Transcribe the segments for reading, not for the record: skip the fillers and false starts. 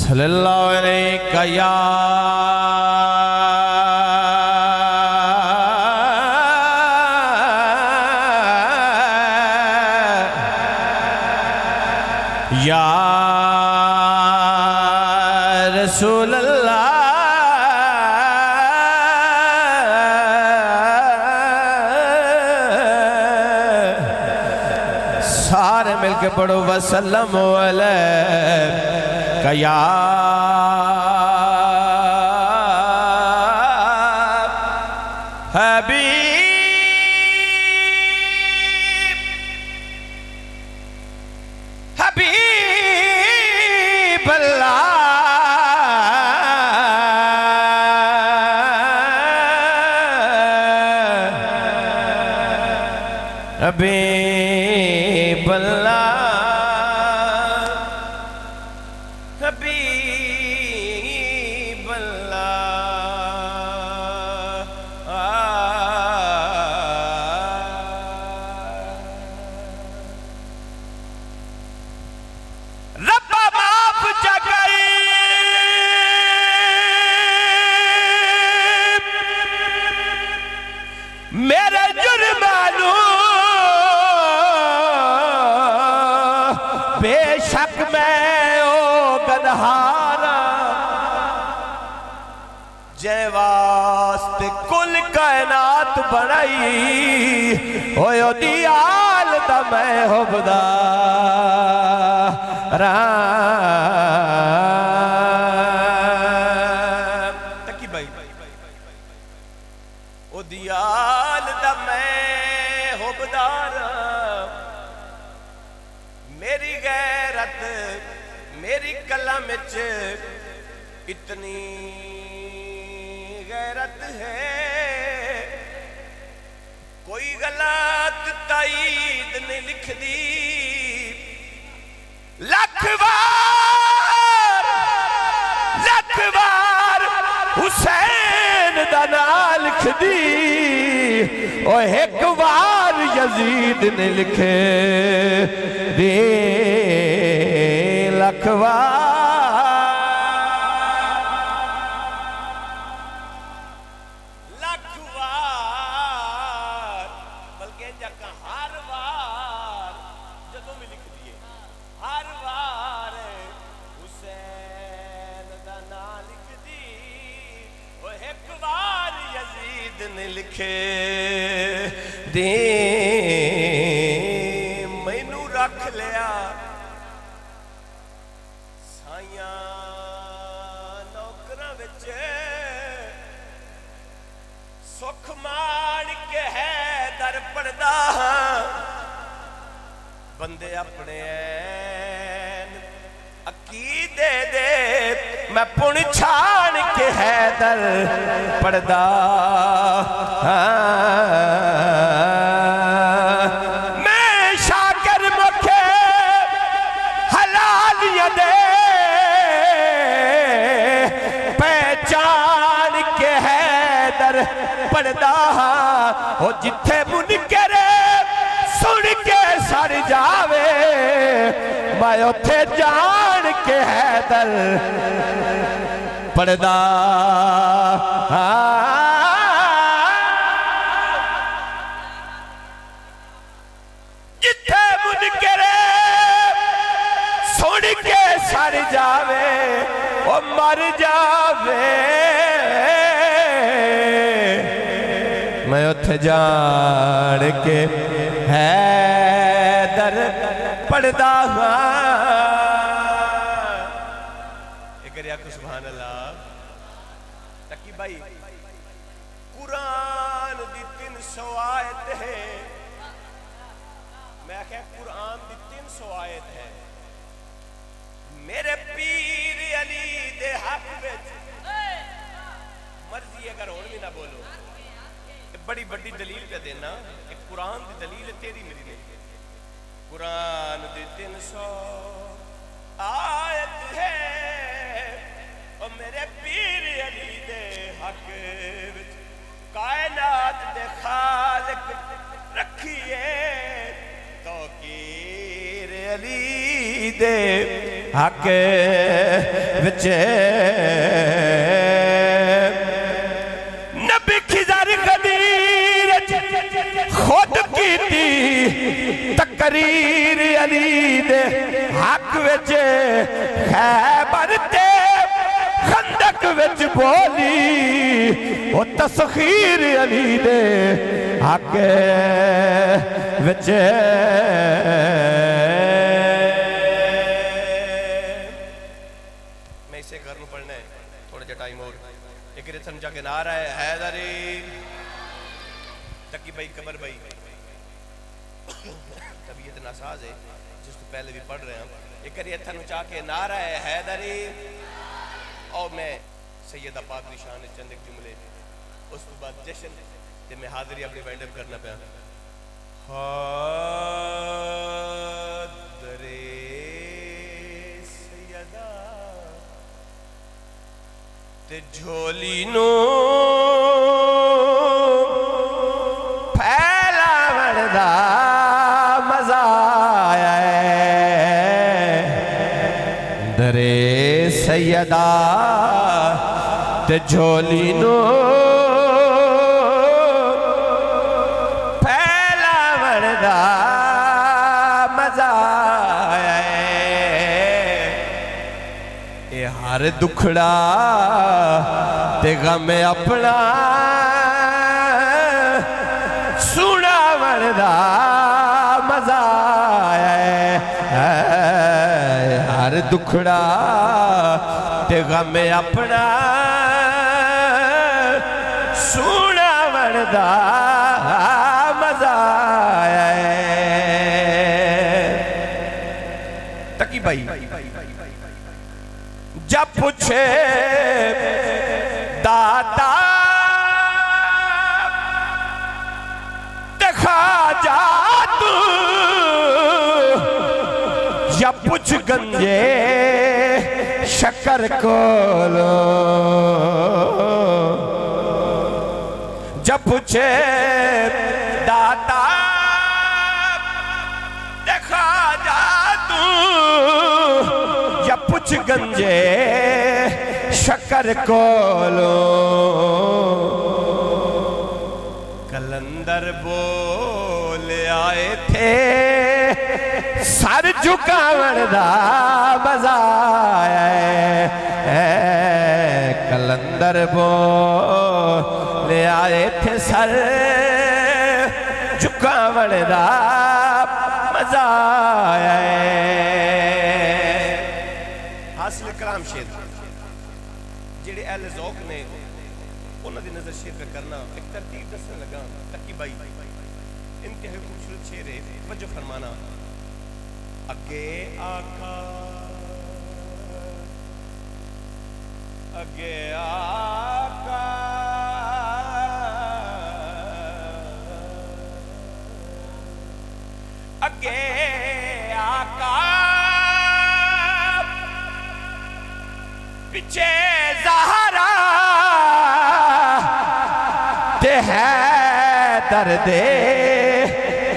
सल्लल्लाहु अलैहि या रसूल अल्लाह। सारे मिलके पढ़ो वसल्लम अलैका या हबीब हबीब अल्लाह। हबीब अल्लाह हबीब अल्लाह। रब्बा माफ जगाई मेरे जुर्मानू, बेशक मैं ओ गदहारा जै वास्ते कुल कायनात बनाई होए ओदी आल दा मैं हुबदार। तकी भाई ओदी आल दा मैं हुबदार। मेरी गैरत मेरी कलम च इतनी गैरत है, कोई गलत ताईद नहीं लिखदी। लख बार हुसैन दा नाम लिखदी, ओ एक बार यजीद ने लिखे दे। लखवार बल्कि जका हर बार जदों भी लिख दिए हर बार हुसैन दा नाम लिख दी, वो एक बार यजीद ने लिखे दे। मैनू रख लिया नौकरां विच, सुख मान के है दर पड़दा। बंदे अपने अकीदे दे मैं पुण छान के है दर पड़दा। मैं शाकर मुखे हलाल दे पढ़दा। हो जिथे मुनकर सुन के सड़ जावे, मैं उथे जान के हैदर पढ़दा। जिथे मुनकर सुन के सड़ जावे, वो मर जावे, मैं उथे जान के हैदर पढ़दा। सुभान अल्लाह। तकी भाई कुरान दी 300 आयत है। मैं क्या कुरान दी 300 आयत है। मेरे पीर अली दे हक विच मर्जी अगर होण भी ना बोलो, बड़ी बड़ी दलील पे देना कि कुरान की दलील तेरी मेरी नहीं। कुरान दी 300 आयत है, और मेरे पीर अली दे हक विच कायनात दे खालिक रखिए तो कीर अली दे हक विच नबी खिजर गदीर खुद कीती तकरीर अली दे हक विच खैबर ते खंदक विच बोली ओ तस्खीर अली दे हक विच मैं इसे घर में पढ़ना है थोड़ा जा टाइम और एक रिथम जाके नारा है हैदरी तकी भाई कबर भाई तबीयत नासाज है जिसको पहले भी पढ़ रहे हैं एक रिथम जाके नारा है हैदरी और मैं सैयदा पाक निशान चंद एक जुमले उस बाद जश्न ते मैं हाजिरी अपनी वाइंड अप करना पाया हादरे सैयदा ते झोली नो फैलावण दा मजा आया दरे सैयदा ते झोली नो फैलावण दा मजा आया ये हर दुखड़ा ते गम अपना सुनावण दा मजा आया हर दुखड़ा ते गम अपना सुनावण दा मजा आया तकी भाई जब पूछे दाता देखा जा तू या पूछ गंजे शक्कर कोलो जब पूछे दाता देखा जा तू या पूछ गंजे शक्कर कोलो कलंदर बोल आए थे सर झुकावण दा मजा आया कलंदर बोल आए थे सर झुकावण दा मजा आया हासिल कलाम शेर जेड़े अहले ज़ौक़ ने उन्हां दी नज़र शेर पे करना एक तरतीब दसने लगा तकी भाई इंतहाई खूबसूरत शेर है वजह फरमाना अगे आका अगे आका अगे आका पीछे ज़हरा ते है दर्दे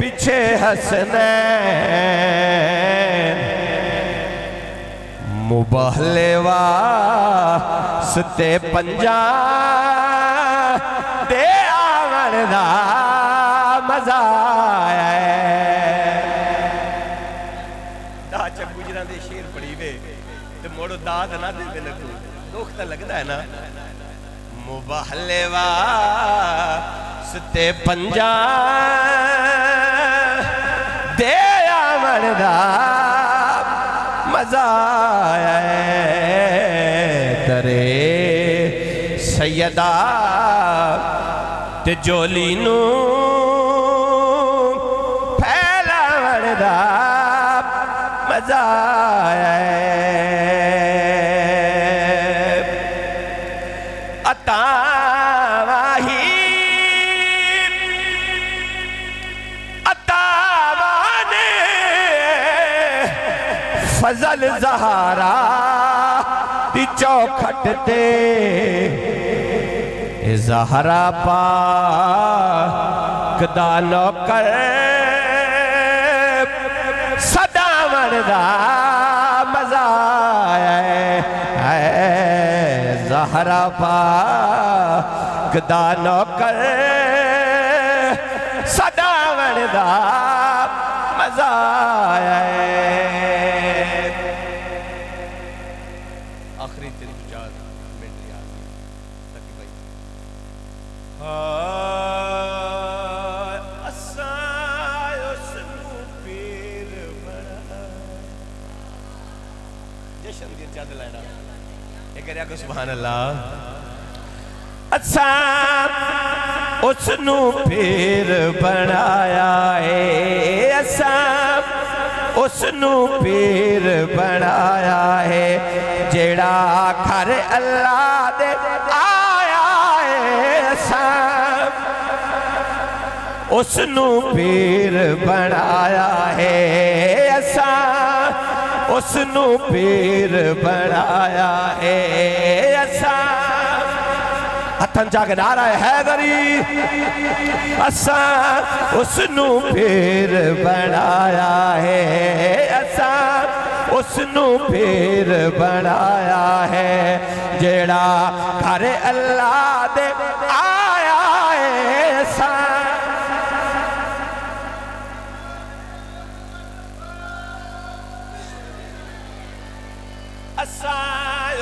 पीछे हसनैन मुबाहले वास्ते पंजा दे आवण दा मजा आया दा च गुजरां दे शेर पढ़ी वे ते मोड़ो दाद ना दे लगू दुख तो लगता है ना मुबाहले वास्ते पंजा दे आवण दा मजा आया दरे सैयदा ते जोली नू फैलावण दा मजा आया फजल ज़हरा दी चौखट ते ज़हरा पाक दा नौकर सदावण दा मजा है ज़हरा पाक दा नौकर सदावण दा मज़ा आया आखिरी 3-4 मिनट याद तक भाई सुभान अल्लाह असा उसनू पीर बनाया है असा उसनू पीर बनाया है जेड़ा घर अल्लाह दे आया है असा उसनू पीर बनाया है असा उसनू पीर बनाया है असा हथन जाग नारा है हैदरी असा उसनू पीर बनाया है असा उसनू पीर बनाया है जेड़ा घर अल्लाह दे आया है असा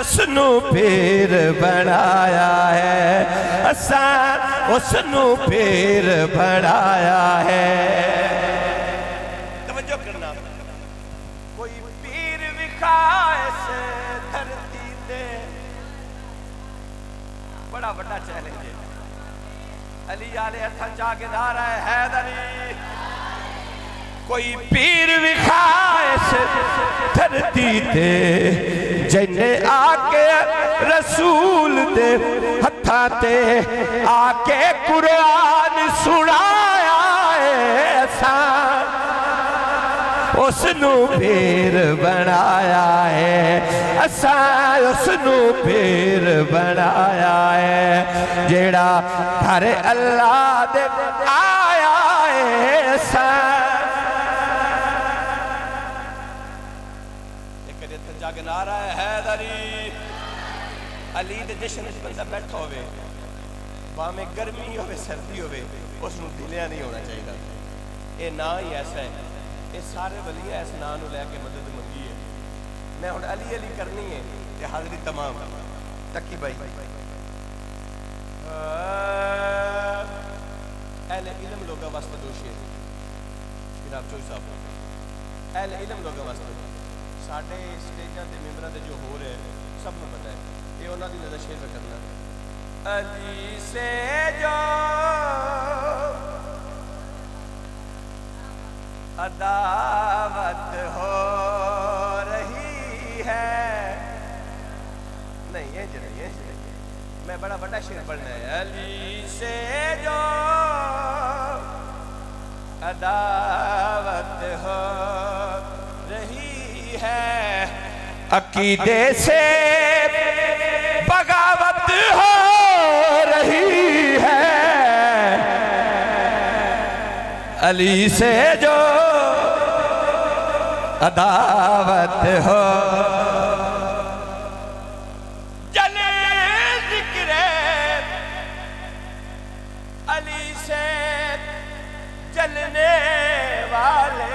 उसनू पीर बनाया है असा उसनू पीर बनाया है तवज्जो करना कोई पीर विखाए से धरती ते बड़ा बड़ा चैलेंज है अली आले हथन जाके नारा है हैदरी कोई पीर विखाए से धरती ते जिन्ने आके रसूल दे हथा ते आके कुरान सुनाया ऐसा उसनू पीर बनाया है असा उसनू पीर बनाया है जेड़ा घर अल्लाह दे आया है ऐसा नारा है हैदरी अली दे जश्न च बंदा बैठा होवे भावें गर्मी होवे सर्दी होवे उसनू दिलिया नहीं होना चाहिए ये ना ही ऐसा है ये सारे वलिया इस नाम नू लैके मदद मंगी है मैं हुण अली अली करनी है ते हाजरी तमाम तकी भाई अहले इल्म लोगों वास्ते दो शेर जनाब चोई साहब अहले इल्म लोगों वास्ते साढ़े स्टेजा के मेंबर जो हो रहे सब को पता है ये उन्होंने की नजर शेर में करना अली से जो अदावत हो रही है नहीं ये मैं बड़ा बड़ा शेर पढ़ना है अली से जो अदावत हो रही है अकीदे से बगावत हो रही है अली से जो अदावत हो जले जिक्र अली से जलने वाले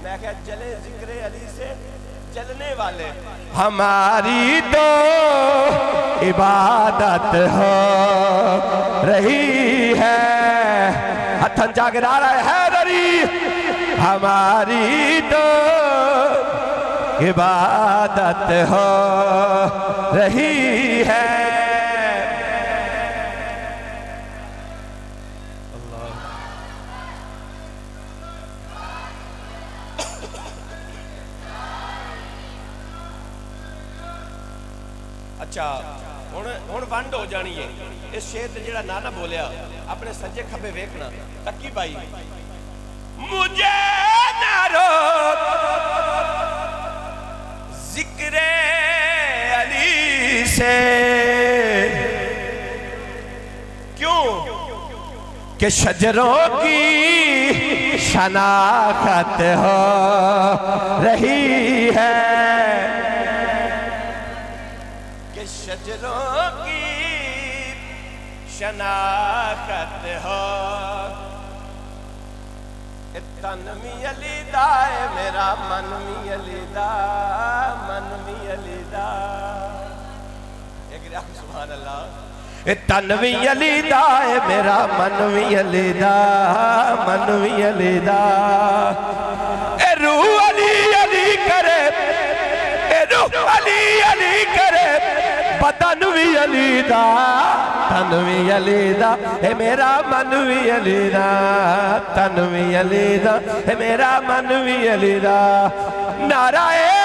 मैं क्या जले जिक्र अली से जलने वाले हमारी तो इबादत हो रही है हथन जाग नारा है हैदरी हमारी तो इबादत हो रही है अच्छा हुण वंड हो जानी है इस शेर ते जेड़ा ना बोलिया अपने सज्जे खब्बे वेखना तकी भाई मुझे ना रोक जिक्र अली से क्यों कि शजरों की शनाख्त हो रही है शजरों की शनाखत हो। तन मी अली दा है मेरा मन मी अली दा, मन मी अली दा। सुभान अल्लाह। तन भी अली दा है मेरा मन भी अली दा, मन भी अली दा। ए रूह अली अली करे, ए रूह अली अली करे, बदन भी अली दा, तन भी अली दा है मेरा मन भी अली दा, तन भी अली दा है मेरा मन भी अली दा। नाराए